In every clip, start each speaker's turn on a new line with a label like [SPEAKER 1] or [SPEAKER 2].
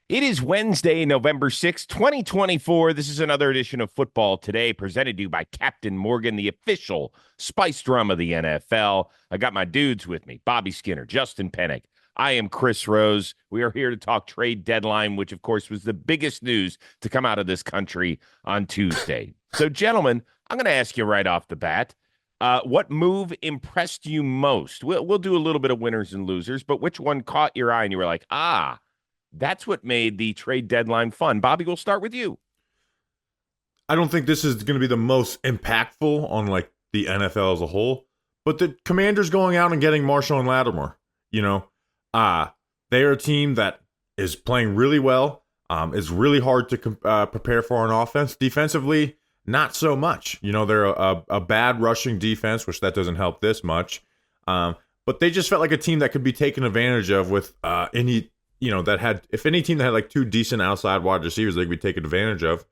[SPEAKER 1] It is Wednesday, November 6th, 2024. This is another edition of Football Today, presented to you by Captain Morgan, the official spice drum of the NFL. I got my dudes with me, Bobby Skinner, Justin Penik. I am Chris Rose. We are here to talk trade deadline, which, of course, was the biggest news to come out of this country on Tuesday. So, gentlemen, I'm going to ask you right off the bat, what move impressed you most? We'll do a little bit of winners and losers, but which one caught your eye and you were like, that's what made the trade deadline fun? Bobby, we'll start with you.
[SPEAKER 2] I don't think this is going to be the most impactful on like the NFL as a whole, but the Commanders going out and getting Marshall and Lattimore, they're a team that is playing really well. It's really hard to prepare for an offense. Defensively, not so much. They're a bad rushing defense, which that doesn't help this much. But they just felt like a team that could be taken advantage of with if any team that had like two decent outside wide receivers, they could be taken advantage of.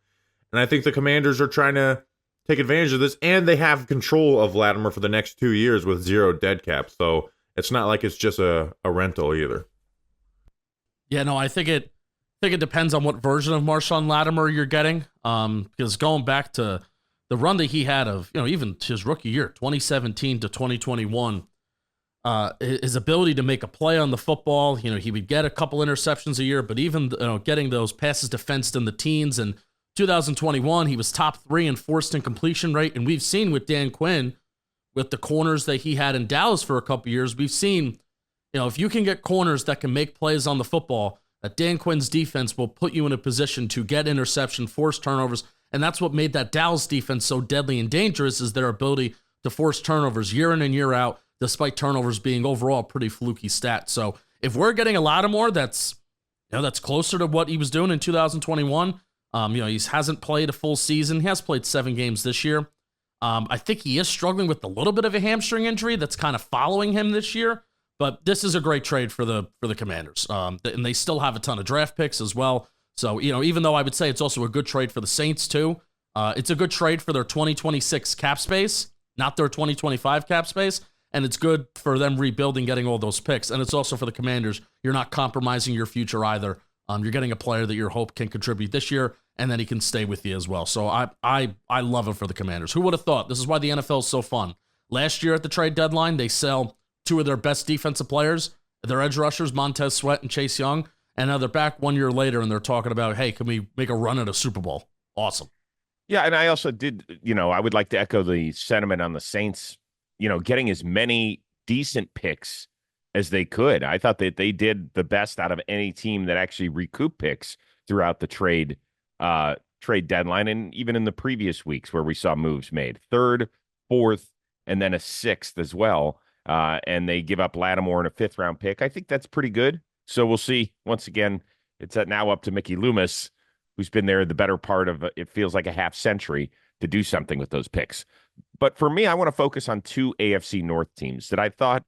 [SPEAKER 2] And I think the Commanders are trying to take advantage of this, and they have control of Lattimore for the next 2 years with zero dead cap. So it's not like it's just a rental either.
[SPEAKER 3] Yeah, no, I think it depends on what version of Marshawn Lattimore you're getting. Because going back to the run that he had of, even his rookie year, 2017 to 2021, his ability to make a play on the football, he would get a couple interceptions a year, but even getting those passes defensed in the teens. And 2021, he was top 3 in forced incompletion rate. And we've seen with Dan Quinn, with the corners that he had in Dallas for a couple years, we've seen, if you can get corners that can make plays on the football, that Dan Quinn's defense will put you in a position to get interception, force turnovers. And that's what made that Dallas defense so deadly and dangerous, is their ability to force turnovers year in and year out, despite turnovers being overall a pretty fluky stat. So if we're getting a Lattimore that's closer to what he was doing in 2021, he hasn't played a full season. He has played 7 games this year. I think he is struggling with a little bit of a hamstring injury that's kind of following him this year. But this is a great trade for the Commanders. And they still have a ton of draft picks as well. So, even though I would say it's also a good trade for the Saints too, it's a good trade for their 2026 cap space, not their 2025 cap space. And it's good for them rebuilding, getting all those picks. And it's also for the Commanders. You're not compromising your future either. You're getting a player that you hope can contribute this year, and then he can stay with you as well. So I love it for the Commanders. Who would have thought? This is why the NFL is so fun. Last year at the trade deadline, they sell 2 of their best defensive players, their edge rushers, Montez Sweat and Chase Young. And now they're back 1 year later, and they're talking about, hey, can we make a run at a Super Bowl? Awesome.
[SPEAKER 1] Yeah, and I also did, I would like to echo the sentiment on the Saints, getting as many decent picks as they could. I thought that they did the best out of any team that actually recouped picks throughout the trade deadline, and even in the previous weeks where we saw moves made. 3rd, 4th, and then a 6th as well. And they give up Lattimore and a 5th round pick. I think that's pretty good. So we'll see. Once again, it's now up to Mickey Loomis, who's been there the better part of, it feels like, a half century, to do something with those picks. But for me, I want to focus on 2 AFC North teams that I thought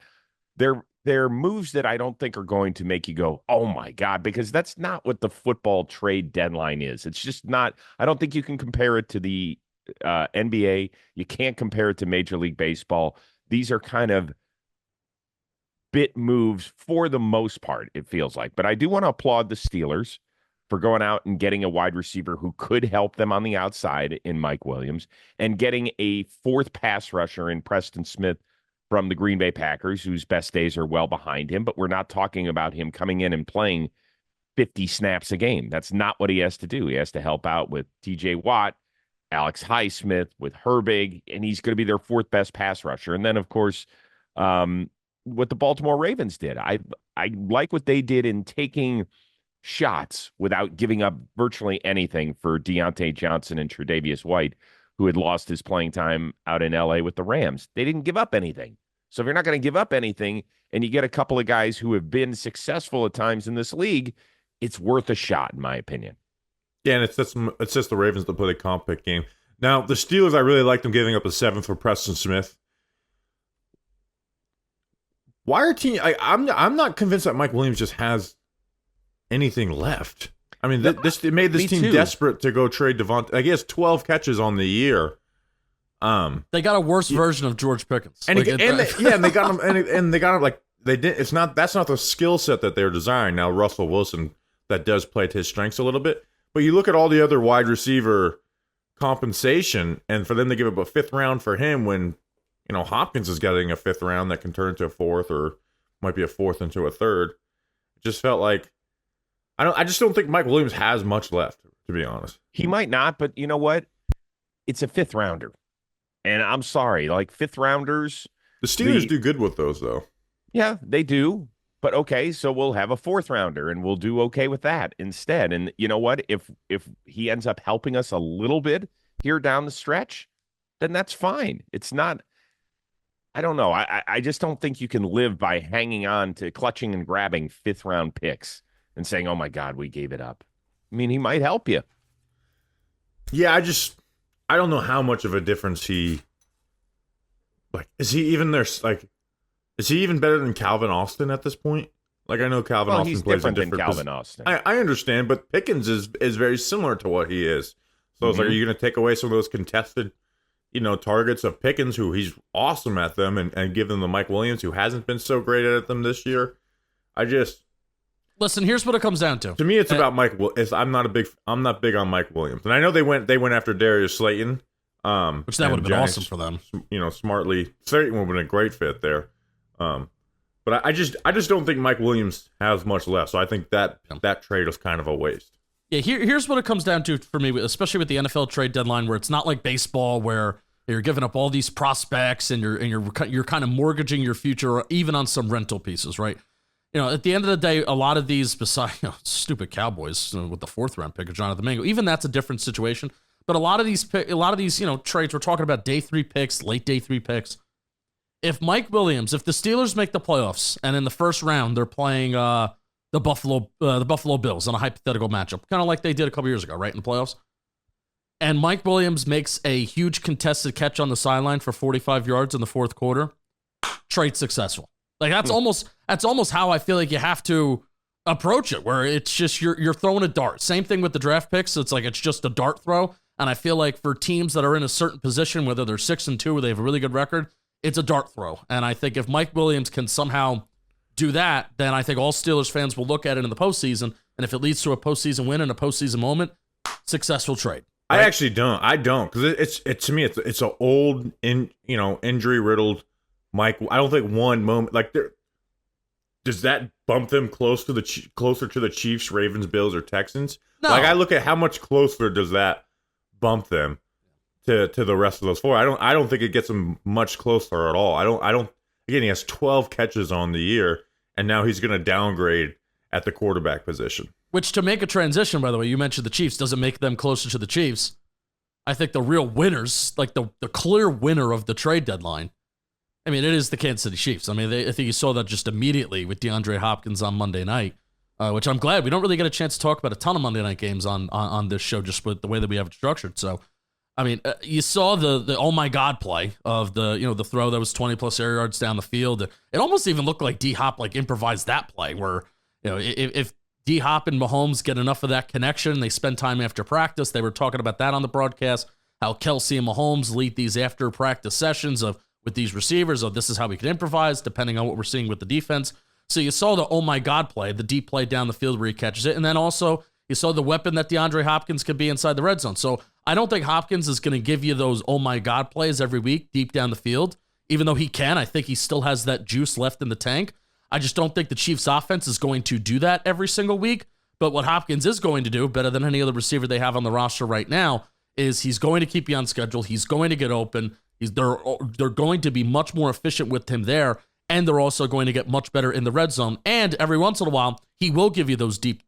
[SPEAKER 1] they're moves that I don't think are going to make you go, oh my God, because that's not what the football trade deadline is. It's just not. I don't think you can compare it to the NBA. You can't compare it to Major League Baseball. These are kind of bit moves for the most part, it feels like. But I do want to applaud the Steelers for going out and getting a wide receiver who could help them on the outside in Mike Williams, and getting a 4th pass rusher in Preston Smith from the Green Bay Packers, whose best days are well behind him. But we're not talking about him coming in and playing 50 snaps a game. That's not what he has to do. He has to help out with TJ Watt, Alex Highsmith, with Herbig, and he's going to be their 4th best pass rusher. And then, of course, what the Baltimore Ravens did. I like what they did in taking shots without giving up virtually anything for Deontay Johnson and Tre'Davious White, who had lost his playing time out in LA with the Rams. They didn't give up anything. So if you're not going to give up anything and you get a couple of guys who have been successful at times in this league, it's worth a shot, in my opinion.
[SPEAKER 2] Yeah, and it's just the Ravens that play the comp pick game. Now, the Steelers, I really like them giving up a 7th for Preston Smith. Why are team? I'm not convinced that Mike Williams just has anything left. I mean, it made this team desperate to go trade Devontae. Like, he has 12 catches on the year.
[SPEAKER 3] They got a worse version of George Pickens,
[SPEAKER 2] and they got him like they did. That's not the skill set that they're desiring. Now Russell Wilson that does play to his strengths a little bit. But you look at all the other wide receiver compensation, and for them to give up a fifth round for him when, Hopkins is getting a fifth round that can turn into a fourth or might be a fourth into a third. It just felt like I just don't think Mike Williams has much left, to be honest.
[SPEAKER 1] He might not, but you know what? It's a fifth rounder. And I'm sorry, like fifth rounders.
[SPEAKER 2] The Steelers do good with those, though.
[SPEAKER 1] Yeah, they do. But okay, so we'll have a fourth rounder and we'll do okay with that instead. And you know what? If he ends up helping us a little bit here down the stretch, then that's fine. It's not, I don't know. I just don't think you can live by hanging on to clutching and grabbing fifth round picks and saying, oh my God, we gave it up. I mean, he might help you.
[SPEAKER 2] Yeah, I don't know how much of a difference is he even there? Like, is he even better than Calvin Austin at this point? Like, I know Calvin Austin
[SPEAKER 1] he's
[SPEAKER 2] plays
[SPEAKER 1] different
[SPEAKER 2] in
[SPEAKER 1] than
[SPEAKER 2] different
[SPEAKER 1] Calvin Austin.
[SPEAKER 2] I understand, but Pickens is very similar to what he is. So it's like, are you going to take away some of those contested, targets of Pickens, who he's awesome at them, and give them to Mike Williams, who hasn't been so great at them this year?
[SPEAKER 3] Listen, here's what it comes down to.
[SPEAKER 2] To me, it's about Mike. I'm not big on Mike Williams, and I know they went after Darius Slayton,
[SPEAKER 3] which that would have been awesome for them.
[SPEAKER 2] Smartly, Slayton would have been a great fit there. But I just don't think Mike Williams has much left. So I think that trade was kind of a waste.
[SPEAKER 3] Yeah, here's what it comes down to for me, especially with the NFL trade deadline, where it's not like baseball where you're giving up all these prospects and you're kind of mortgaging your future, even on some rental pieces, right? At the end of the day, a lot of these, besides stupid Cowboys with the fourth round pick of Jonathan Mingo, even that's a different situation. But a lot of these trades, we're talking about day 3 picks, late day 3 picks. If Mike Williams, if the Steelers make the playoffs and in the first round they're playing the Buffalo Bills in a hypothetical matchup, kind of like they did a couple years ago, right, in the playoffs, and Mike Williams makes a huge contested catch on the sideline for 45 yards in the fourth quarter, trade successful. Like that's almost how I feel like you have to approach it, where it's just you're throwing a dart. Same thing with the draft picks. It's like it's just a dart throw. And I feel like for teams that are in a certain position, whether they're 6-2 or they have a really good record, it's a dart throw. And I think if Mike Williams can somehow do that, then I think all Steelers fans will look at it in the postseason. And if it leads to a postseason win and a postseason moment, successful trade.
[SPEAKER 2] Right? I actually don't. I don't, because it's to me it's an old injury riddled Mike. I don't think one moment does that bump them closer to the Chiefs, Ravens, Bills, or Texans.
[SPEAKER 3] No.
[SPEAKER 2] Like I look at how much closer does that bump them to the rest of those four. I don't think it gets them much closer at all. I don't. Again, he has 12 catches on the year, and now he's going to downgrade at the quarterback position.
[SPEAKER 3] Which, to make a transition, by the way, you mentioned the Chiefs, doesn't make them closer to the Chiefs. I think the real winners, like the clear winner of the trade deadline, I mean, it is the Kansas City Chiefs. I mean, I think you saw that just immediately with DeAndre Hopkins on Monday night, which I'm glad. We don't really get a chance to talk about a ton of Monday night games on this show, just with the way that we have it structured. So, I mean, you saw the oh my God play of the throw that was 20+ air yards down the field. It almost even looked like D-Hop improvised that play, where if D-Hop and Mahomes get enough of that connection, they spend time after practice. They were talking about that on the broadcast, how Kelsey and Mahomes lead these after practice sessions with these receivers, this is how we can improvise depending on what we're seeing with the defense. So you saw the oh my God play, the deep play down the field where he catches it, and then also you saw the weapon that DeAndre Hopkins could be inside the red zone. So I don't think Hopkins is going to give you those oh my God plays every week deep down the field. Even though he can, I think he still has that juice left in the tank. I just don't think the Chiefs offense is going to do that every single week. But what Hopkins is going to do, better than any other receiver they have on the roster right now, is he's going to keep you on schedule. He's going to get open. They're going to be much more efficient with him there, and they're also going to get much better in the red zone. And every once in a while, he will give you those deep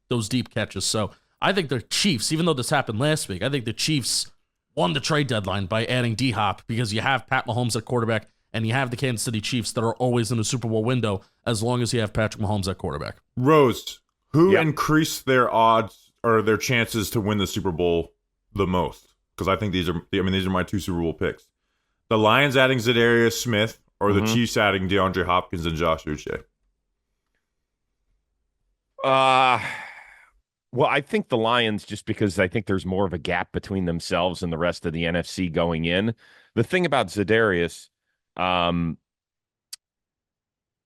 [SPEAKER 3] catches. So I think the Chiefs, even though this happened last week, I think the Chiefs won the trade deadline by adding D-Hop, because you have Pat Mahomes at quarterback and you have the Kansas City Chiefs that are always in the Super Bowl window as long as you have Patrick Mahomes at quarterback.
[SPEAKER 2] Rose, who increased their odds or their chances to win the Super Bowl the most? Because I think these are my 2 Super Bowl picks. The Lions adding Zadarius Smith, or the Chiefs adding DeAndre Hopkins and Josh Uche?
[SPEAKER 1] Well, I think the Lions, just because I think there's more of a gap between themselves and the rest of the NFC going in. The thing about Zadarius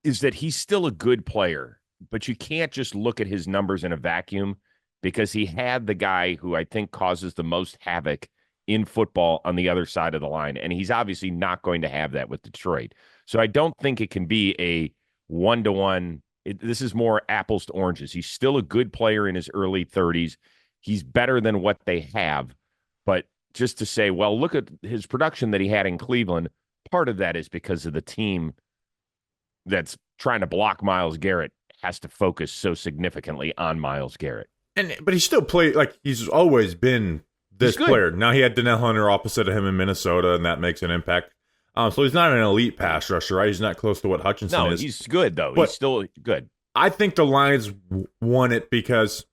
[SPEAKER 1] is that he's still a good player. but you can't just look at his numbers in a vacuum because he had the guy who I think causes the most havoc in football on the other side of the line. And he's obviously not going to have that with Detroit. So I don't think it can be a one-to-one. This is more apples to oranges. He's still a good player in his early 30s. He's better than what they have. But just to say, well, look at his production that he had in Cleveland. Part of that is because of the team that's trying to block Myles Garrett has to focus so significantly on Myles Garrett.
[SPEAKER 2] But he still played like he's always been this player. Now he had Danielle Hunter opposite of him in Minnesota, and that makes an impact. So he's not an elite pass rusher, right? He's not close to what Hutchinson is.
[SPEAKER 1] No, he's good, though.
[SPEAKER 2] But
[SPEAKER 1] he's still good.
[SPEAKER 2] I think the Lions won it because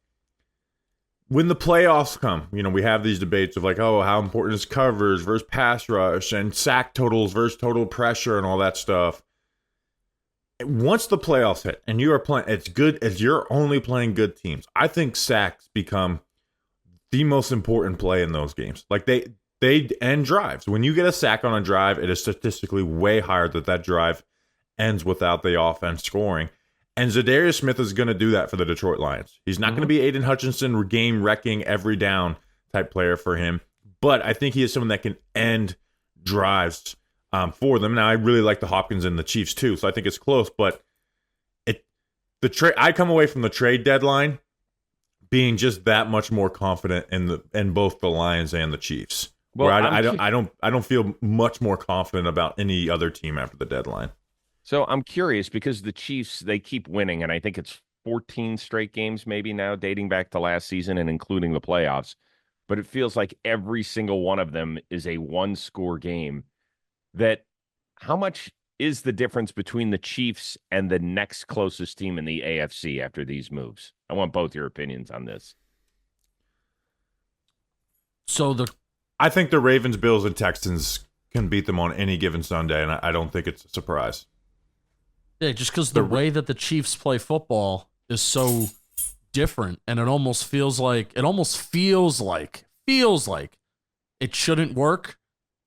[SPEAKER 2] when the playoffs come, we have these debates of like, oh, how important is covers versus pass rush and sack totals versus total pressure and all that stuff. Once the playoffs hit and you are playing as good as you're only playing good teams, I think sacks become the most important play in those games. Like they end drives. When you get a sack on a drive, it is statistically way higher that drive ends without the offense scoring. And Zadarius Smith is going to do that for the Detroit Lions. He's not going to be Aiden Hutchinson game wrecking every down type player for him, but I think he is someone that can end drives for them. Now I really like the Hopkins and the Chiefs too, so I think it's close. But I come away from the trade deadline being just that much more confident in both the Lions and the Chiefs. Well, where I don't feel much more confident about any other team after the deadline.
[SPEAKER 1] So I'm curious because the Chiefs, they keep winning, and I think it's 14 straight games maybe now, dating back to last season and including the playoffs. But it feels like every single one of them is a one-score game. How much is the difference between the Chiefs and the next closest team in the AFC after these moves? I want both your opinions on this.
[SPEAKER 2] I think the Ravens, Bills, and Texans can beat them on any given Sunday, and I don't think it's a surprise.
[SPEAKER 3] Yeah, just because the way that the Chiefs play football is so different, and it almost feels like it shouldn't work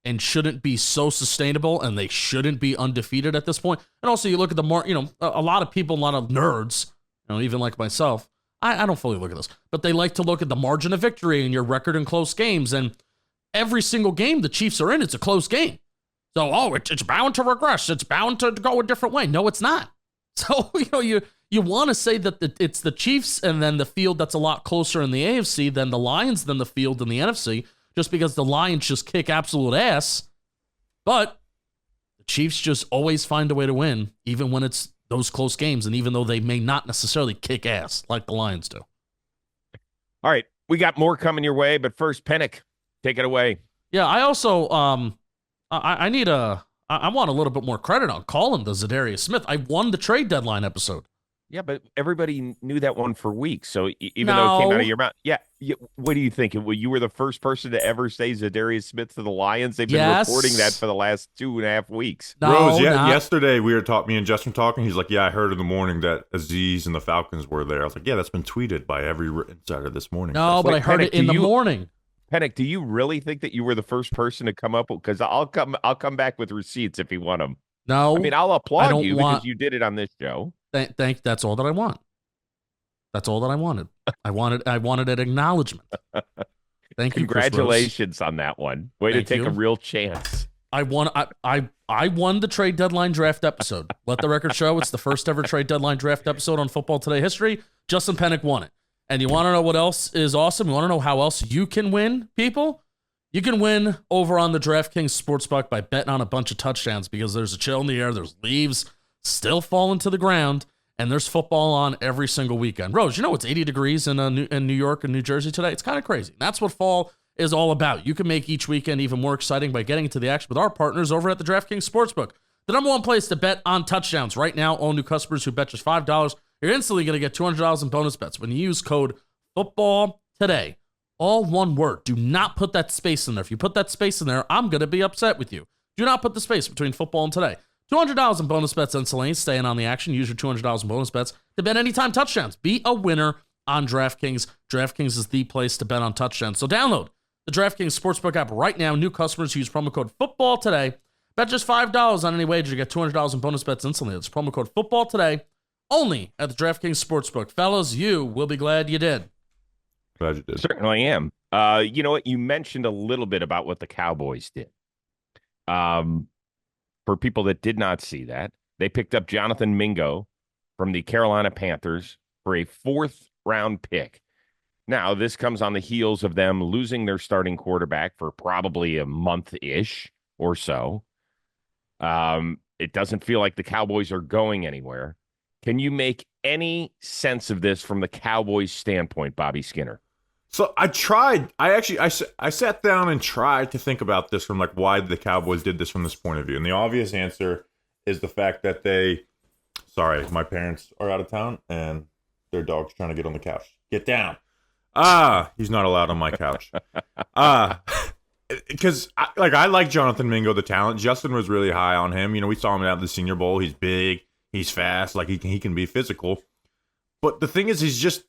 [SPEAKER 3] and shouldn't be so sustainable, and they shouldn't be undefeated at this point. And also, you look at a lot of people, a lot of nerds, even like myself, I don't fully look at this, but they like to look at the margin of victory and your record in close games, and every single game the Chiefs are in, it's a close game. So, it's bound to regress. It's bound to go a different way. No, it's not. So, you want to say that it's the Chiefs and then the field that's a lot closer in the AFC than the Lions than the field in the NFC, just because the Lions just kick absolute ass. But the Chiefs just always find a way to win, even when it's those close games, and even though they may not necessarily kick ass like the Lions do.
[SPEAKER 1] All right, we got more coming your way, but first, Penik, take it away.
[SPEAKER 3] Yeah, I also I want a little bit more credit on calling the Zadarius Smith. I won the trade deadline episode.
[SPEAKER 1] Yeah, but everybody knew that one for weeks. So even though it came out of your mouth, what do you think? You were the first person to ever say Zadarius Smith to the Lions. They've been reporting that for the last 2.5 weeks.
[SPEAKER 2] Rose, yesterday me and Justin talking. He's like, yeah, I heard in the morning that Aziz and the Falcons were there. I was like, yeah, that's been tweeted by every insider this morning.
[SPEAKER 3] No, but I heard it in the morning.
[SPEAKER 1] Penik, do you really think that you were the first person to come up? Because I'll come back with receipts if you want them.
[SPEAKER 3] No,
[SPEAKER 1] I mean, I'll applaud you because you did it on this show.
[SPEAKER 3] That's all that I want. That's all that I wanted. I wanted an acknowledgement. Thank you.
[SPEAKER 1] Congratulations on that one. Way to take a real chance.
[SPEAKER 3] I won the trade deadline draft episode. Let the record show it's the first ever trade deadline draft episode on Football Today history. Justin Penik won it. And you want to know what else is awesome? You want to know how else you can win, people? You can win over on the DraftKings Sportsbook by betting on a bunch of touchdowns because there's a chill in the air, there's leaves still falling to the ground, and there's football on every single weekend. Rose, it's 80 degrees in New York and New Jersey today. It's kind of crazy. That's what fall is all about. You can make each weekend even more exciting by getting into the action with our partners over at the DraftKings Sportsbook. The number one place to bet on touchdowns. Right now, all new customers who bet just $5, you're instantly going to get $200 in bonus bets when you use code Football Today. All one word. Do not put that space in there. If you put that space in there, I'm going to be upset with you. Do not put the space between football and today. $200 in bonus bets instantly. Staying on the action. Use your $200 in bonus bets to bet anytime touchdowns. Be a winner on DraftKings. DraftKings is the place to bet on touchdowns. So download the DraftKings Sportsbook app right now. New customers use promo code Football Today. Bet just $5 on any wager. You get $200 in bonus bets instantly. It's promo code Football Today. only at the DraftKings Sportsbook. Fellas, you will be glad you did.
[SPEAKER 2] Glad you did.
[SPEAKER 1] Certainly am. You know what? You mentioned a little bit about what the Cowboys did. Um, for people that did not see that, they picked up Jonathan Mingo from the Carolina Panthers for a fourth round pick. Now, this comes on the heels of them losing their starting quarterback for probably a month-ish or so. It doesn't feel like the Cowboys are going anywhere. Can you make any sense of this from the Cowboys' standpoint, Bobby Skinner?
[SPEAKER 2] So I tried. I sat down and tried to think about this from like why the Cowboys did this from this point of view. And the obvious answer is the fact that sorry, my parents are out of town and their dog's trying to get on the couch. Get down. He's not allowed on my couch. Because I like Jonathan Mingo, the talent. Justin was really high on him. You know, we saw him out at the Senior Bowl. He's big, he's fast, like he can be physical. But the thing is, he's just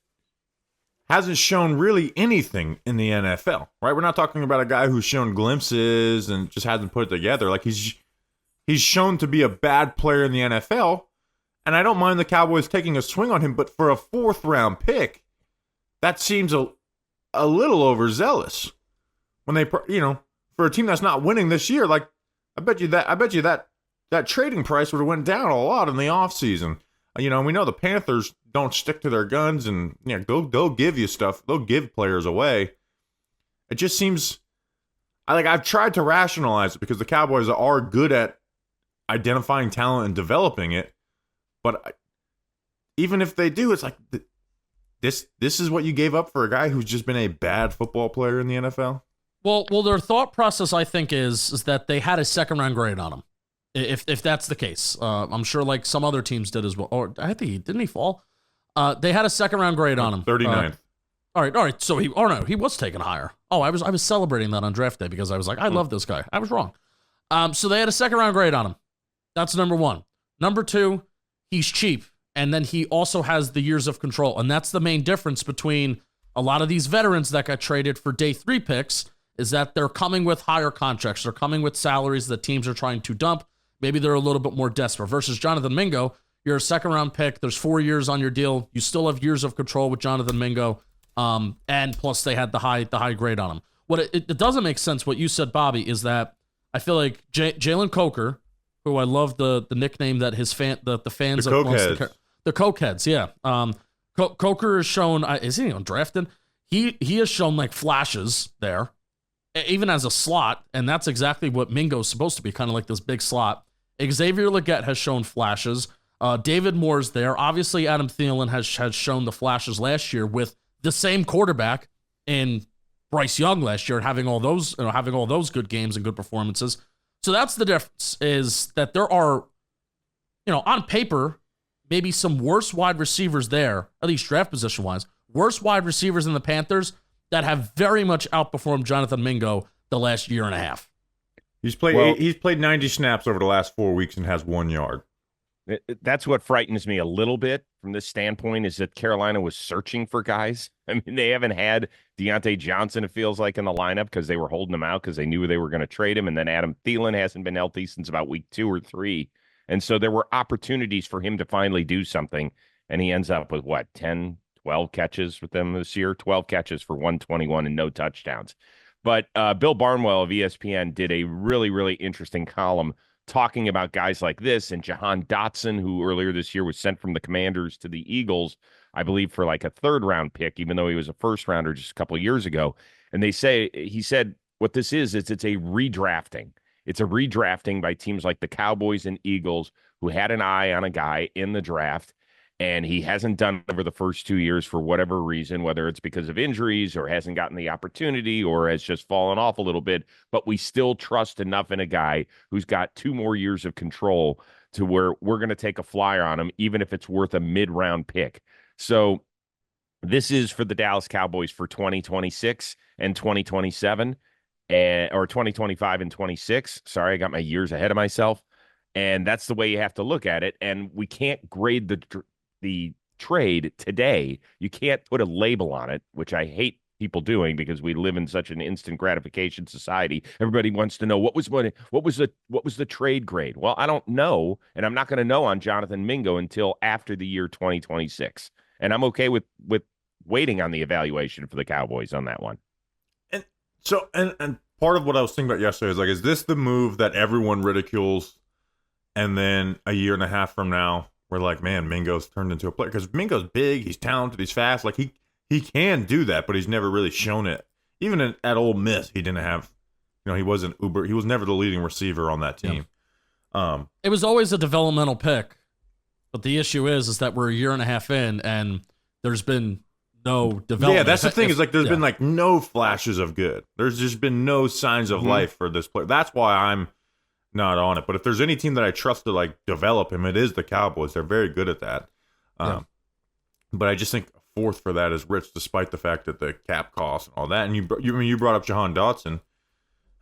[SPEAKER 2] hasn't shown really anything in the NFL, right? We're not talking about a guy who's shown glimpses and just hasn't put it together. Like he's shown to be a bad player in the NFL, and I don't mind the Cowboys taking a swing on him, but for a fourth round pick, that seems a little overzealous. When they, for a team that's not winning this year, like I bet you that trading price would have went down a lot in the offseason. We know the Panthers don't stick to their guns, and they'll give you stuff. They'll give players away. It just seems I've tried to rationalize it because the Cowboys are good at identifying talent and developing it. But even if they do, it's like this is what you gave up for a guy who's just been a bad football player in the NFL.
[SPEAKER 3] Well, their thought process, I think, is that they had a second round grade on him. If that's the case, I'm sure like some other teams did as well. Or I think didn't he fall? They had a second round grade on him.
[SPEAKER 2] 39th.
[SPEAKER 3] All right. So he was taken higher. Oh, I was celebrating that on draft day because I was like, I love this guy. I was wrong. So they had a second round grade on him. That's number one. Number two, he's cheap, and then he also has the years of control, and that's the main difference between a lot of these veterans that got traded for day 3 picks. Is that they're coming with higher contracts. They're coming with salaries that teams are trying to dump. Maybe they're a little bit more desperate. Versus Jonathan Mingo, you're a second-round pick. There's 4 years on your deal. You still have years of control with Jonathan Mingo, and plus they had the high grade on him. What it doesn't make sense, what you said, Bobby, is that I feel like Jalen Coker, who I love the nickname that the fans
[SPEAKER 2] the
[SPEAKER 3] of
[SPEAKER 2] Cokeheads.
[SPEAKER 3] The Cokeheads, yeah. Coker has shown, is he even drafted? He has shown like flashes there, even as a slot, and that's exactly what Mingo's supposed to be, kind of like this big slot. Xavier Legette has shown flashes. David Moore's there. Obviously, Adam Thielen has shown the flashes last year with the same quarterback in Bryce Young last year, having all those good games and good performances. So that's the difference, is that there are, on paper, maybe some worse wide receivers there, at least draft position wise, worse wide receivers than the Panthers that have very much outperformed Jonathan Mingo the last year and a half.
[SPEAKER 2] He's played 90 snaps over the last 4 weeks and has 1 yard.
[SPEAKER 1] That's what frightens me a little bit from this standpoint, is that Carolina was searching for guys. I mean, they haven't had Deontay Johnson, it feels like, in the lineup because they were holding him out because they knew they were going to trade him. And then Adam Thielen hasn't been healthy since about week 2 or 3. And so there were opportunities for him to finally do something. And he ends up with 10, 12 catches with them this year, 12 catches for 121 and no touchdowns. But Bill Barnwell of ESPN did a really, really interesting column talking about guys like this, and Jahan Dotson, who earlier this year was sent from the Commanders to the Eagles, I believe for like a 3rd round pick, even though he was a 1st rounder just a couple of years ago. And he said what this is it's a redrafting. It's a redrafting by teams like the Cowboys and Eagles who had an eye on a guy in the draft, and he hasn't done it over the first 2 years for whatever reason, whether it's because of injuries or hasn't gotten the opportunity or has just fallen off a little bit. But we still trust enough in a guy who's got 2 more years of control to where we're going to take a flyer on him, even if it's worth a mid-round pick. So this is for the Dallas Cowboys for 2026 and 2027, or 2025 and 26. Sorry, I got my years ahead of myself. And that's the way you have to look at it. And we can't grade the trade today. You can't put a label on it, which I hate people doing because we live in such an instant gratification society. Everybody wants to know what was the trade grade. Well, I don't know, and I'm not going to know on Jonathan Mingo until after the year 2026. And I'm okay with waiting on the evaluation for the Cowboys on that one.
[SPEAKER 2] And so, and part of what I was thinking about yesterday is like, is this the move that everyone ridicules, and then a year and a half from now, we're like, man, Mingo's turned into a player because Mingo's big, he's talented, he's fast, like he can do that, but he's never really shown it. Even at Ole Miss, he didn't have, he wasn't he was never the leading receiver on that team. Yeah.
[SPEAKER 3] It was always a developmental pick, but the issue is that we're a year and a half in, and there's been no development.
[SPEAKER 2] Yeah, that's the thing. Is like there's been like no flashes of good. There's just been no signs of life for this player. That's why I'm not on it. But if there's any team that I trust to like develop him, it is the Cowboys. They're very good at that. But I just think a fourth for that is rich, despite the fact that the cap costs and all that. And you brought up Jahan Dotson.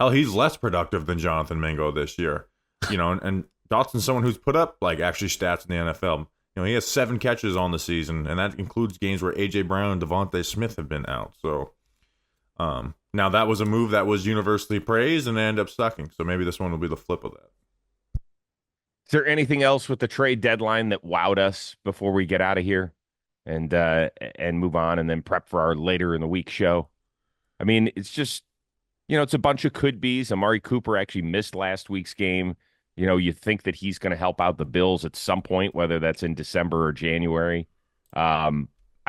[SPEAKER 2] Hell, he's less productive than Jonathan Mingo this year. And Dotson's someone who's put up like actually stats in the NFL. He has 7 catches on the season, and that includes games where A.J. Brown and Devontae Smith have been out. So now that was a move that was universally praised and they ended up sucking. So maybe this one will be the flip of that.
[SPEAKER 1] Is there anything else with the trade deadline that wowed us before we get out of here and move on and then prep for our later in the week show? I mean, it's just, it's a bunch of could-be's. Amari Cooper actually missed last week's game. You think that he's going to help out the Bills at some point, whether that's in December or January. I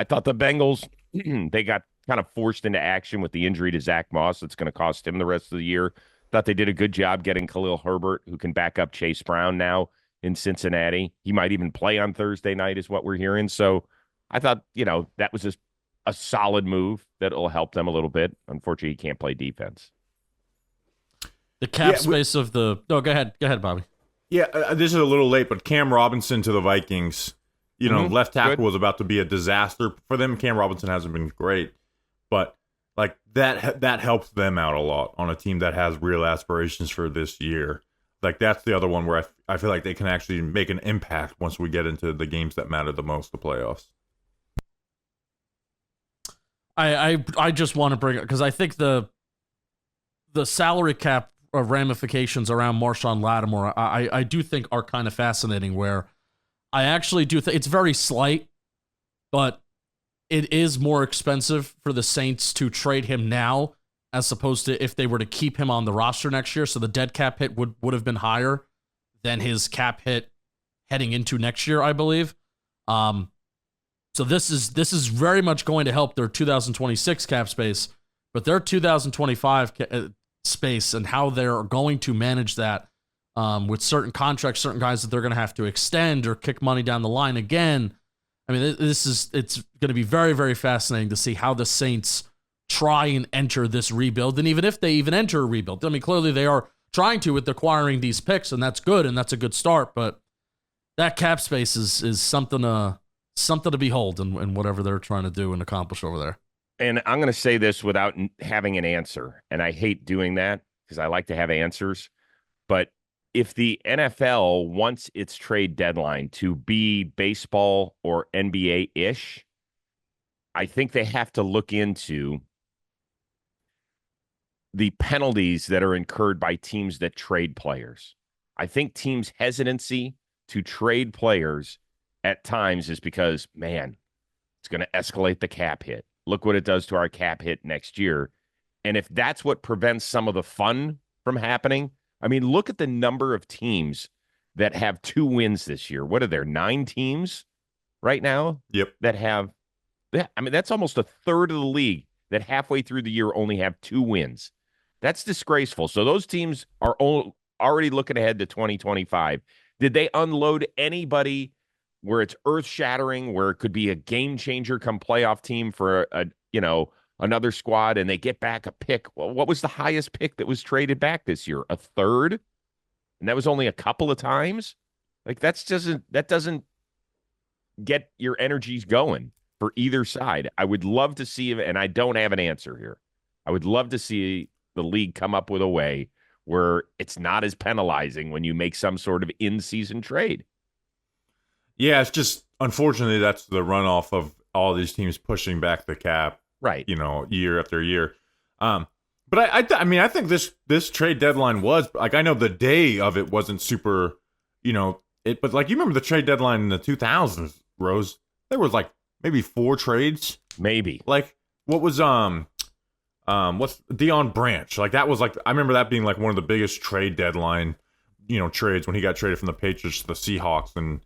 [SPEAKER 1] thought the Bengals, they got kind of forced into action with the injury to Zach Moss. That's going to cost him the rest of the year. Thought they did a good job getting Khalil Herbert, who can back up Chase Brown now in Cincinnati. He might even play on Thursday night is what we're hearing. So I thought, that was just a solid move that'll help them a little bit. Unfortunately, he can't play defense.
[SPEAKER 3] The cap space of the... No, go ahead, Bobby.
[SPEAKER 2] Yeah, this is a little late, but Cam Robinson to the Vikings, left tackle was about to be a disaster for them. Cam Robinson hasn't been great, but like that helps them out a lot on a team that has real aspirations for this year. Like that's the other one where I feel like they can actually make an impact once we get into the games that matter the most, the playoffs.
[SPEAKER 3] I just want to bring it because I think the salary cap ramifications around Marshawn Lattimore, I do think are kind of fascinating. Where I actually do think it's very slight, but it is more expensive for the Saints to trade him now as opposed to if they were to keep him on the roster next year. So the dead cap hit would have been higher than his cap hit heading into next year, I believe. So this is very much going to help their 2026 cap space, but their 2025 space and how they're going to manage that with certain contracts, certain guys that they're going to have to extend or kick money down the line again. I mean, it's going to be very, very fascinating to see how the Saints try and enter this rebuild. And even if they even enter a rebuild, I mean, clearly they are trying to with acquiring these picks, and that's good, and that's a good start. But that cap space is something to behold in whatever they're trying to do and accomplish over there.
[SPEAKER 1] And I'm going to say this without having an answer, and I hate doing that because I like to have answers. But if the NFL wants its trade deadline to be baseball or NBA-ish, I think they have to look into the penalties that are incurred by teams that trade players. I think teams' hesitancy to trade players at times is because, man, it's going to escalate the cap hit. Look what it does to our cap hit next year. And if that's what prevents some of the fun from happening, I mean, look at the number of teams that have 2 wins this year. What are there, 9 teams right now?
[SPEAKER 2] Yep.
[SPEAKER 1] That have, I mean, that's almost a third of the league that halfway through the year only have 2 wins. That's disgraceful. So those teams are already looking ahead to 2025. Did they unload anybody where it's earth-shattering, where it could be a game changer come playoff team for another squad, and they get back a pick? Well, what was the highest pick that was traded back this year? A third? And that was only a couple of times? Like that doesn't get your energies going for either side. I would love to see, and I don't have an answer here, I would love to see the league come up with a way where it's not as penalizing when you make some sort of in-season trade.
[SPEAKER 2] Yeah, it's just, unfortunately, that's the runoff of all these teams pushing back the cap
[SPEAKER 1] Right.
[SPEAKER 2] Year after year. But I mean, I think this trade deadline was like, I know the day of it wasn't super, but like, you remember the trade deadline in the 2000s, Rose? There was like maybe 4 trades.
[SPEAKER 1] Maybe.
[SPEAKER 2] Like, what was what's Dion Branch? Like, that was like, I remember that being like one of the biggest trade deadline, trades when he got traded from the Patriots to the Seahawks in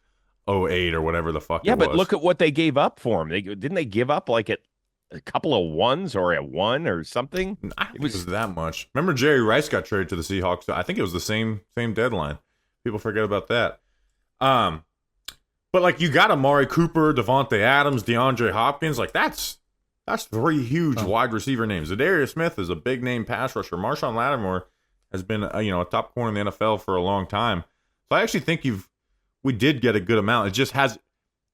[SPEAKER 2] '08 or whatever the fuck.
[SPEAKER 1] Yeah,
[SPEAKER 2] it was.
[SPEAKER 1] but look at what they gave up for him. Didn't they give up like a couple of ones or a one or something?
[SPEAKER 2] I don't think it was that much. Remember Jerry Rice got traded to the Seahawks? I think it was the same deadline. People forget about that. But like, you got Amari Cooper, Devontae Adams, DeAndre Hopkins. Like, that's 3 huge wide receiver names. Zadarius Smith is a big name pass rusher. Marshawn Lattimore has been a top corner in the NFL for a long time. So I actually think we did get a good amount. It just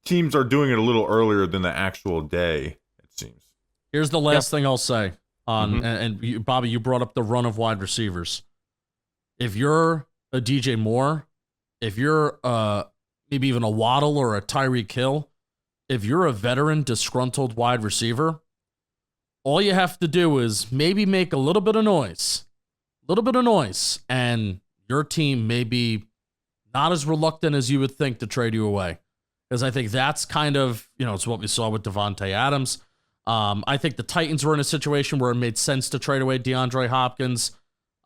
[SPEAKER 2] teams are doing it a little earlier than the actual day, it seems.
[SPEAKER 3] Here's the last thing I'll say and you, Bobby, you brought up the run of wide receivers. If you're a DJ Moore, if you're maybe even a Waddle or a Tyreek Hill, if you're a veteran disgruntled wide receiver, all you have to do is maybe make a little bit of noise, and your team may be not as reluctant as you would think to trade you away. Because I think that's kind of, it's what we saw with Devontae Adams. I think the Titans were in a situation where it made sense to trade away DeAndre Hopkins.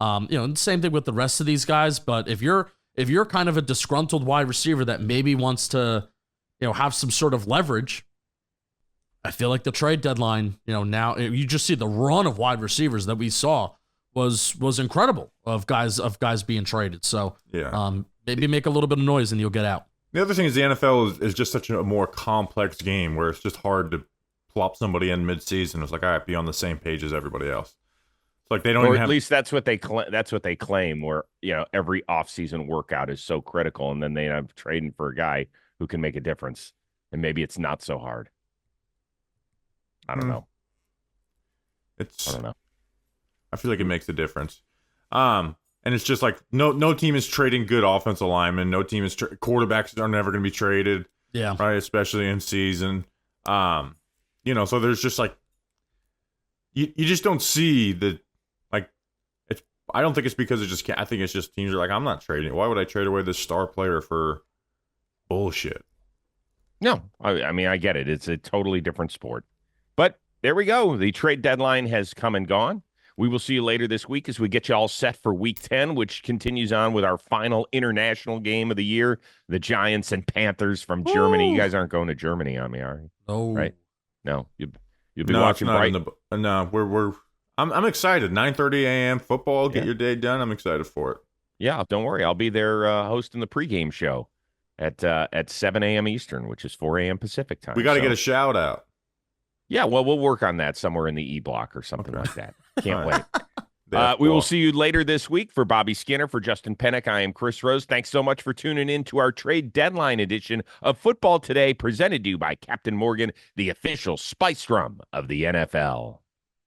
[SPEAKER 3] Same thing with the rest of these guys. But if you're kind of a disgruntled wide receiver that maybe wants to, have some sort of leverage, I feel like the trade deadline, now you just see the run of wide receivers that we saw was incredible of guys being traded. So
[SPEAKER 2] yeah,
[SPEAKER 3] maybe make a little bit of noise and you'll get out.
[SPEAKER 2] The other thing is the NFL is just such a more complex game where it's just hard to plop somebody in mid-season. It's like, all right, be on the same page as everybody else. It's like they don't.
[SPEAKER 1] Or
[SPEAKER 2] even
[SPEAKER 1] at
[SPEAKER 2] have...
[SPEAKER 1] least that's what they claim. Where every offseason workout is so critical, and then they end up trading for a guy who can make a difference, and maybe it's not so hard. I don't know. I don't know.
[SPEAKER 2] I feel like it makes a difference. And it's just like no team is trading good offensive linemen. No team is quarterbacks are never going to be traded.
[SPEAKER 3] Yeah.
[SPEAKER 2] Right. Especially in season. So there's just like, you just don't see the, like, I don't think it's because I think it's just teams are like, I'm not trading. Why would I trade away this star player for bullshit?
[SPEAKER 1] No, I mean, I get it. It's a totally different sport. But there we go. The trade deadline has come and gone. We will see you later this week as we get you all set for Week 10, which continues on with our final international game of the year, the Giants and Panthers from Germany. You guys aren't going to Germany on me, are you?
[SPEAKER 3] No.
[SPEAKER 1] Right? No. You'll be watching Bright.
[SPEAKER 2] No, I'm excited. 9:30 a.m. football. Get your day done. I'm excited for it.
[SPEAKER 1] Yeah, don't worry. I'll be there hosting the pregame show at 7 a.m. Eastern, which is 4 a.m. Pacific time.
[SPEAKER 2] We got to get a shout out.
[SPEAKER 1] Yeah, well, we'll work on that somewhere in the E-block or something like that. Can't wait. We will see you later this week. For Bobby Skinner, for Justin Penik, I am Chris Rose. Thanks so much for tuning in to our trade deadline edition of Football Today, presented to you by Captain Morgan, the official spice rum of the NFL.